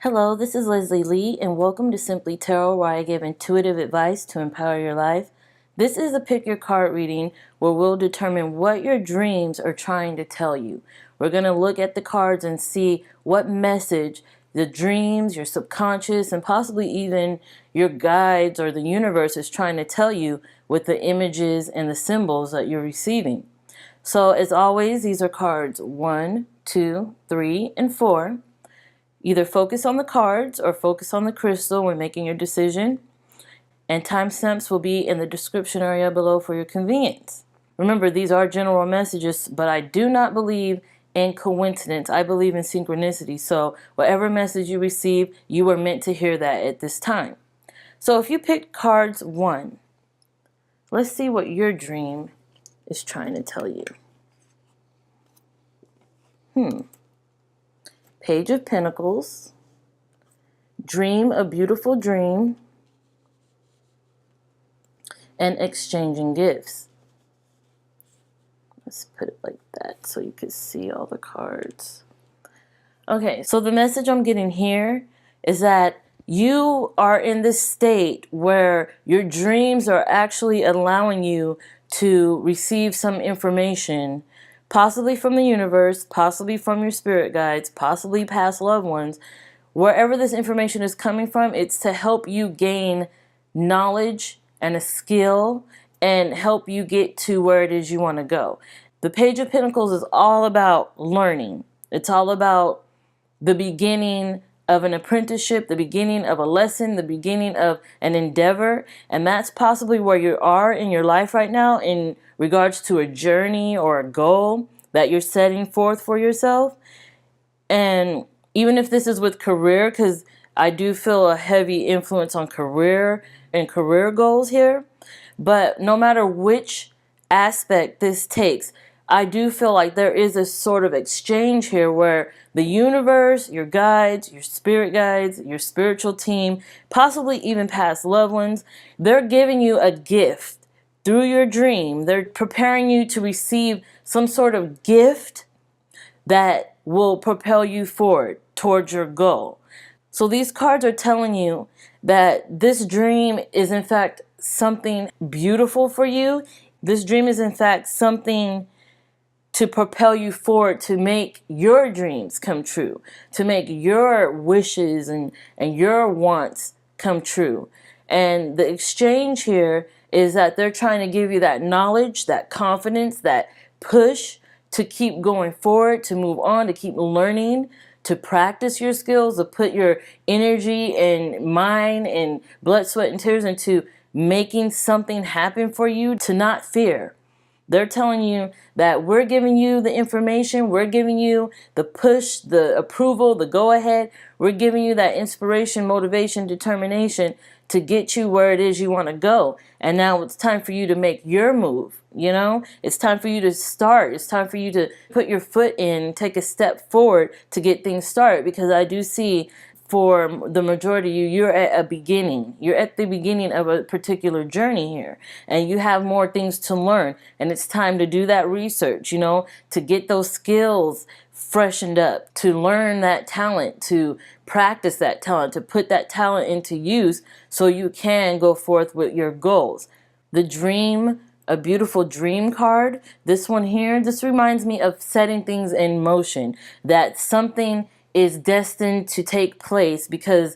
Hello, this is Leslie Lee, and welcome to Simplee Tarot, where I give intuitive advice to empower your life. This is a pick your card reading where we'll determine what your dreams are trying to tell you. We're going to look at the cards and see what message the dreams, your subconscious, and possibly even your guides or the universe is trying to tell you with the images and the symbols that you're receiving. So as always, these are cards 1, 2, 3, and 4. Either focus on the cards or focus on the crystal when making your decision, and timestamps will be in the description area below for your convenience. Remember, these are general messages, but I do not believe in coincidence. I believe in synchronicity. So whatever message you receive, you were meant to hear that at this time. So if you picked cards 1, let's see what your dream is trying to tell you. Page of Pentacles, dream a beautiful dream, and exchanging gifts. Let's put it like that so you can see all the cards. Okay, so the message I'm getting here is that you are in this state where your dreams are actually allowing you to receive some information, possibly from the universe, possibly from your spirit guides, possibly past loved ones. Wherever this information is coming from, it's to help you gain knowledge and a skill and help you get to where it is you want to go. The Page of Pentacles is all about learning. It's all about the beginning of an apprenticeship, the beginning of a lesson, the beginning of an endeavor, and that's possibly where you are in your life right now in regards to a journey or a goal that you're setting forth for yourself. And even if this is with career, because I do feel a heavy influence on career and career goals here, but no matter which aspect this takes, I do feel like there is a sort of exchange here where the universe, your guides, your spirit guides, your spiritual team, possibly even past loved ones, they're giving you a gift through your dream. They're preparing you to receive some sort of gift that will propel you forward towards your goal. So these cards are telling you that this dream is in fact something beautiful for you. This dream is in fact something to propel you forward to make your dreams come true, to make your wishes and your wants come true. And the exchange here is that they're trying to give you that knowledge, that confidence, that push to keep going forward, to move on, to keep learning, to practice your skills, to put your energy and mind and blood, sweat, and tears into making something happen for you, to not fear. They're telling you that we're giving you the information, we're giving you the push, the approval, the go-ahead. We're giving you that inspiration, motivation, determination to get you where it is you want to go. And now it's time for you to make your move, you know? It's time for you to start. It's time for you to put your foot in, take a step forward to get things started, because I do see for the majority of you, you're at a beginning. You're at the beginning of a particular journey here, and you have more things to learn, and it's time to do that research, you know, to get those skills freshened up, to learn that talent, to practice that talent, to put that talent into use so you can go forth with your goals. The dream, a beautiful dream card, this one here, this reminds me of setting things in motion, that something is destined to take place because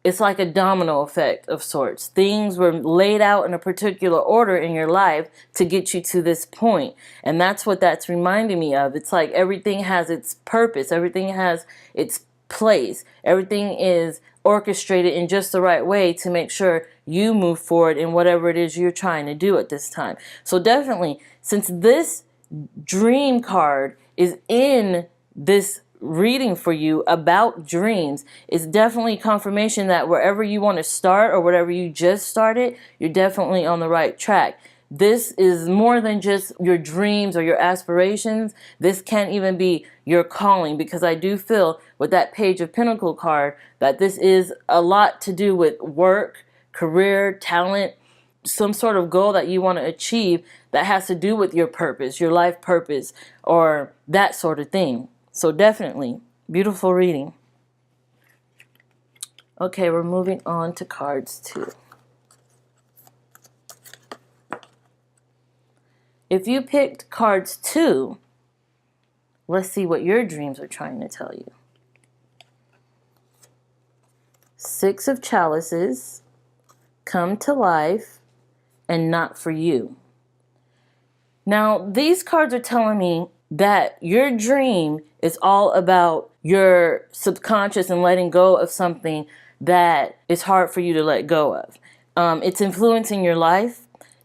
it's like a domino effect of sorts. Things were laid out in a particular order in your life to get you to this point. And that's what that's reminding me of. It's like everything has its purpose. Everything has its place. Everything is orchestrated in just the right way to make sure you move forward in whatever it is you're trying to do at this time. So definitely, since this dream card is in this reading for you about dreams, is definitely confirmation that wherever you want to start or whatever you just started, you're definitely on the right track. This is more than just your dreams or your aspirations. This can even be your calling, because I do feel with that Page of Pentacles card that this is a lot to do with work, career, talent, some sort of goal that you want to achieve that has to do with your purpose, your life purpose, or that sort of thing. So definitely, beautiful reading. Okay, we're moving on to cards 2. If you picked cards 2, let's see what your dreams are trying to tell you. 6 of chalices, come to life, and not for you. Now, these cards are telling me that your dream is all about your subconscious and letting go of something that is hard for you to let go of. It's influencing your life,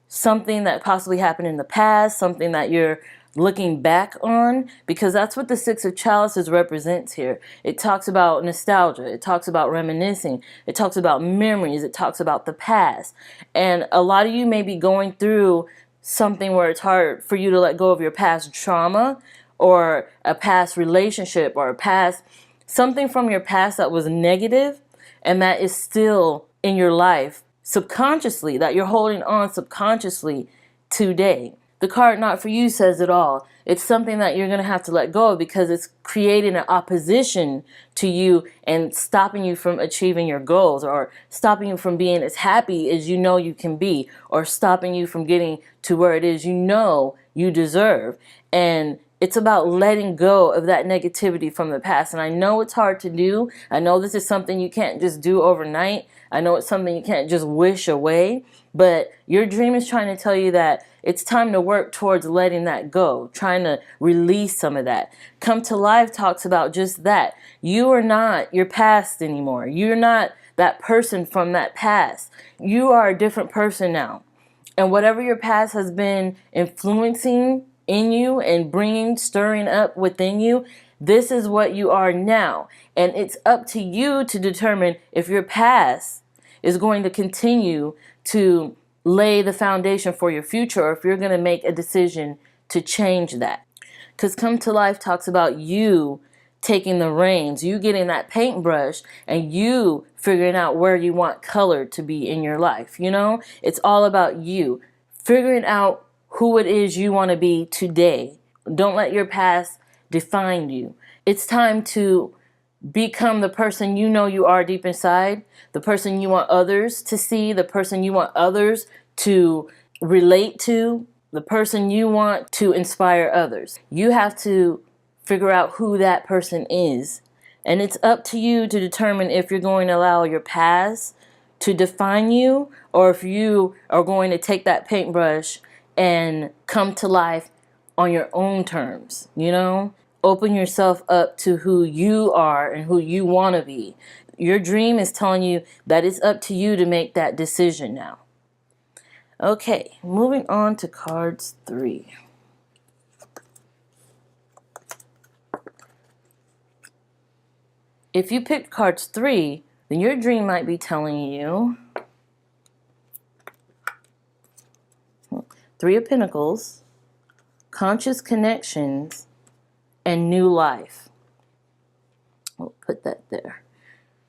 something that possibly happened in the past, something that you're looking back on, because that's what the 6 of chalices represents here. It talks about nostalgia. It talks about reminiscing. It talks about memories. It talks about the past. And a lot of you may be going through something where it's hard for you to let go of your past trauma or a past relationship or a past something from your past that was negative and that is still in your life subconsciously, that you're holding on subconsciously today. The card not for you says it all. It's something that you're going to have to let go of because it's creating an opposition to you and stopping you from achieving your goals, or stopping you from being as happy as you know you can be, or stopping you from getting to where it is you know you deserve. And it's about letting go of that negativity from the past. And I know it's hard to do. I know this is something you can't just do overnight. I know it's something you can't just wish away. But your dream is trying to tell you that it's time to work towards letting that go, trying to release some of that. Come to Life talks about just that. You are not your past anymore. You're not that person from that past. You are a different person now. And whatever your past has been influencing in you and stirring up within you, this is what you are now. And it's up to you to determine if your past is going to continue to lay the foundation for your future, or if you're going to make a decision to change that. Because Come to Life talks about you taking the reins, you getting that paintbrush, and you figuring out where you want color to be in your life. You know, it's all about you figuring out who it is you want to be today. Don't let your past define you. It's time to become the person you know you are deep inside, the person you want others to see, the person you want others to relate to, the person you want to inspire others. You have to figure out who that person is. And it's up to you to determine if you're going to allow your past to define you, or if you are going to take that paintbrush and come to life on your own terms, you know? Open yourself up to who you are and who you want to be. Your dream is telling you that it's up to you to make that decision now. Okay, moving on to cards 3. If you picked cards 3, then your dream might be telling you 3 of Pentacles, conscious connections, and new life. We'll put that there.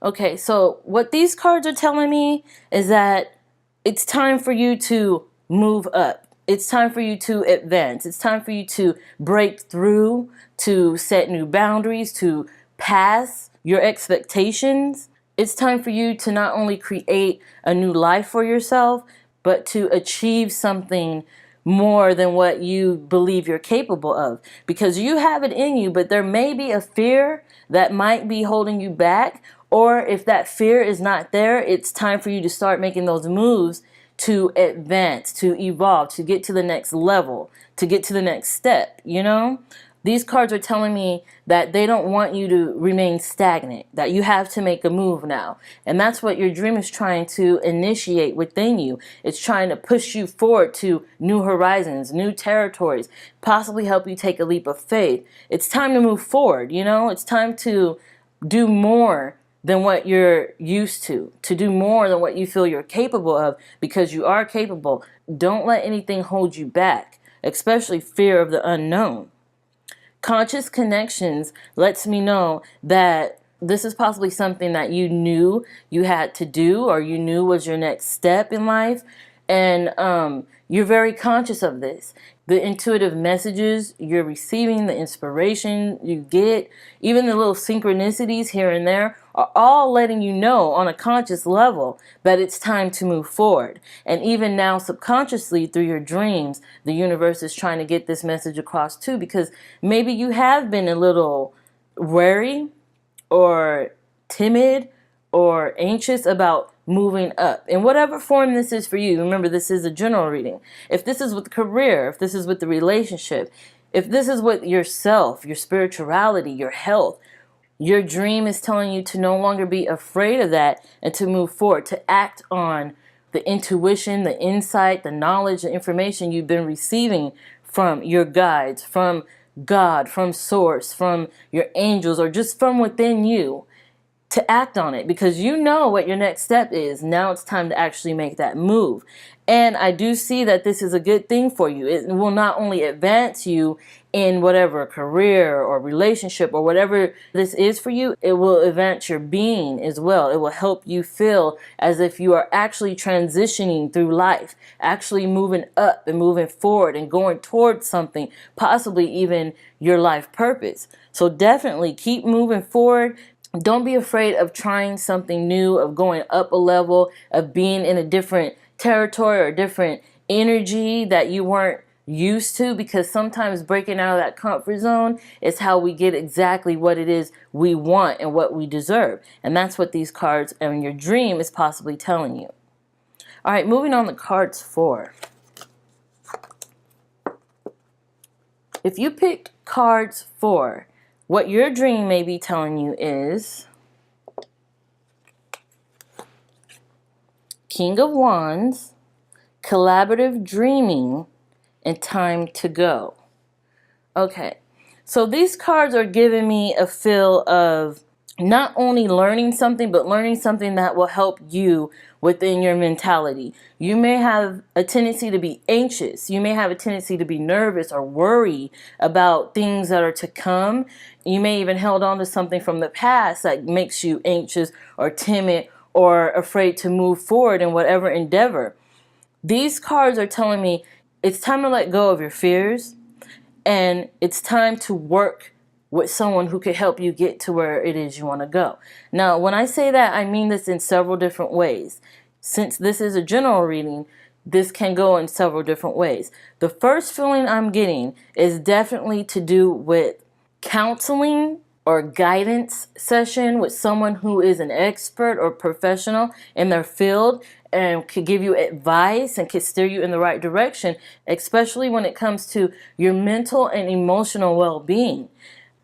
Okay, so what these cards are telling me is that it's time for you to move up. It's time for you to advance. It's time for you to break through, to set new boundaries, to pass your expectations. It's time for you to not only create a new life for yourself, but to achieve something more than what you believe you're capable of. Because you have it in you, but there may be a fear that might be holding you back. Or if that fear is not there, it's time for you to start making those moves to advance, to evolve, to get to the next level, to get to the next step, you know? These cards are telling me that they don't want you to remain stagnant, that you have to make a move now. And that's what your dream is trying to initiate within you. It's trying to push you forward to new horizons, new territories, possibly help you take a leap of faith. It's time to move forward, you know? It's time to do more than what you're used to do more than what you feel you're capable of, because you are capable. Don't let anything hold you back, especially fear of the unknown. Conscious connections lets me know that this is possibly something that you knew you had to do, or you knew was your next step in life. And you're very conscious of this. The intuitive messages you're receiving, the inspiration you get, even the little synchronicities here and there are all letting you know on a conscious level that it's time to move forward. And even now, subconsciously through your dreams, the universe is trying to get this message across too, because maybe you have been a little wary or timid or anxious about moving up in whatever form this is for you. Remember, this is a general reading. If this is with the career, if this is with the relationship, if this is with yourself, your spirituality, your health, your dream is telling you to no longer be afraid of that and to move forward, to act on the intuition, the insight, the knowledge, the information you've been receiving from your guides, from God, from source, from your angels, or just from within you, to act on it, because you know what your next step is. Now it's time to actually make that move. And I do see that this is a good thing for you. It will not only advance you in whatever career or relationship or whatever this is for you, it will advance your being as well. It will help you feel as if you are actually transitioning through life, actually moving up and moving forward and going towards something, possibly even your life purpose. So definitely keep moving forward. Don't be afraid of trying something new, of going up a level, of being in a different territory or a different energy that you weren't used to, because sometimes breaking out of that comfort zone is how we get exactly what it is we want and what we deserve. And that's what these cards and your dream is possibly telling you. All right, moving on to cards 4. If you picked cards 4, what your dream may be telling you is King of Wands, collaborative dreaming, and time to go. Okay, so these cards are giving me a feel of not only learning something, but learning something that will help you within your mentality. You may have a tendency to be anxious. You may have a tendency to be nervous or worry about things that are to come. You may even held on to something from the past that makes you anxious or timid or afraid to move forward in whatever endeavor. These cards are telling me it's time to let go of your fears, and it's time to work with someone who could help you get to where it is you want to go. Now, when I say that, I mean this in several different ways. Since this is a general reading, this can go in several different ways. The first feeling I'm getting is definitely to do with counseling or guidance session with someone who is an expert or professional in their field and could give you advice and could steer you in the right direction, especially when it comes to your mental and emotional well-being.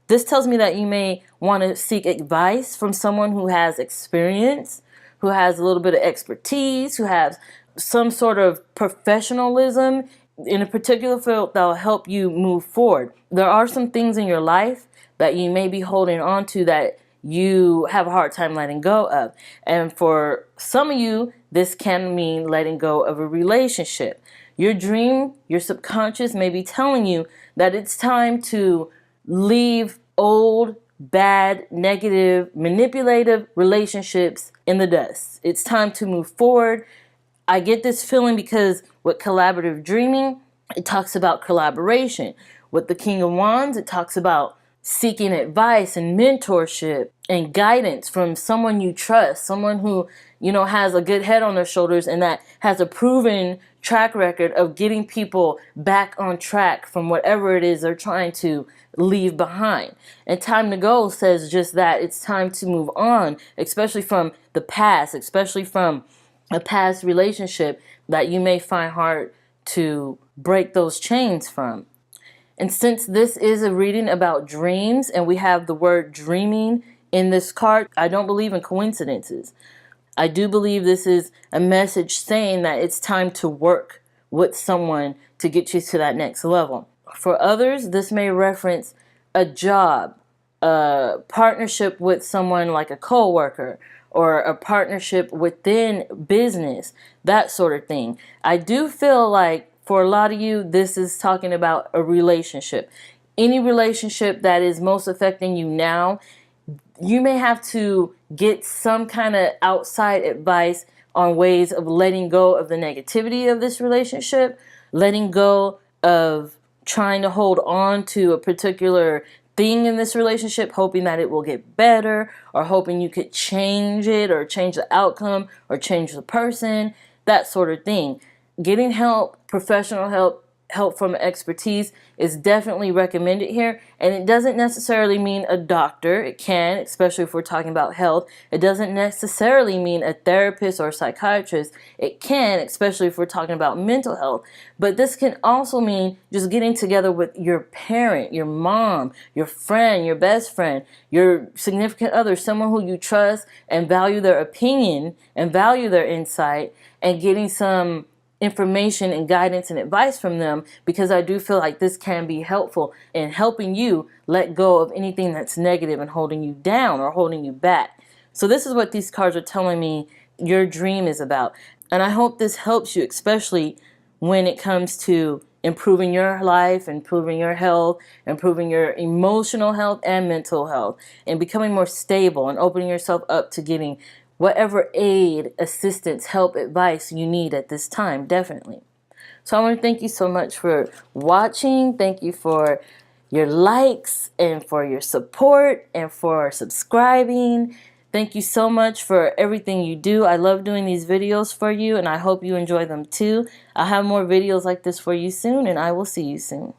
This tells me that you may want to seek advice from someone who has experience, who has a little bit of expertise, who has some sort of professionalism in a particular field that will help you move forward. There are some things in your life that you may be holding on to that you have a hard time letting go of. And for some of you, this can mean letting go of a relationship. Your dream, your subconscious may be telling you that it's time to leave old, bad, negative, manipulative relationships in the dust. It's time to move forward. I get this feeling because with collaborative dreaming, it talks about collaboration. With the King of Wands, it talks about seeking advice and mentorship and guidance from someone you trust, someone who, has a good head on their shoulders and that has a proven track record of getting people back on track from whatever it is they're trying to leave behind. And time to go says just that. It's time to move on, especially from the past, especially from a past relationship that you may find hard to break those chains from. And since this is a reading about dreams and we have the word dreaming in this card, I don't believe in coincidences. I do believe this is a message saying that it's time to work with someone to get you to that next level. For others, this may reference a job, a partnership with someone like a coworker, or a partnership within business, that sort of thing. I do feel like for a lot of you, this is talking about a relationship. Any relationship that is most affecting you now, you may have to get some kind of outside advice on ways of letting go of the negativity of this relationship, letting go of trying to hold on to a particular thing in this relationship, hoping that it will get better, or hoping you could change it or change the outcome or change the person, that sort of thing. Getting help, professional help, help from expertise is definitely recommended here. And it doesn't necessarily mean a doctor. It can, especially if we're talking about health. It doesn't necessarily mean a therapist or a psychiatrist. It can, especially if we're talking about mental health. But this can also mean just getting together with your parent, your mom, your friend, your best friend, your significant other, someone who you trust and value their opinion and value their insight, and getting some information and guidance and advice from them, because I do feel like this can be helpful in helping you let go of anything that's negative and holding you down or holding you back. So this is what these cards are telling me your dream is about. And I hope this helps you, especially when it comes to improving your life, improving your health, improving your emotional health and mental health, and becoming more stable and opening yourself up to getting whatever aid, assistance, help, advice you need at this time, definitely. So I want to thank you so much for watching. Thank you for your likes and for your support and for subscribing. Thank you so much for everything you do. I love doing these videos for you, and I hope you enjoy them too. I'll have more videos like this for you soon, and I will see you soon.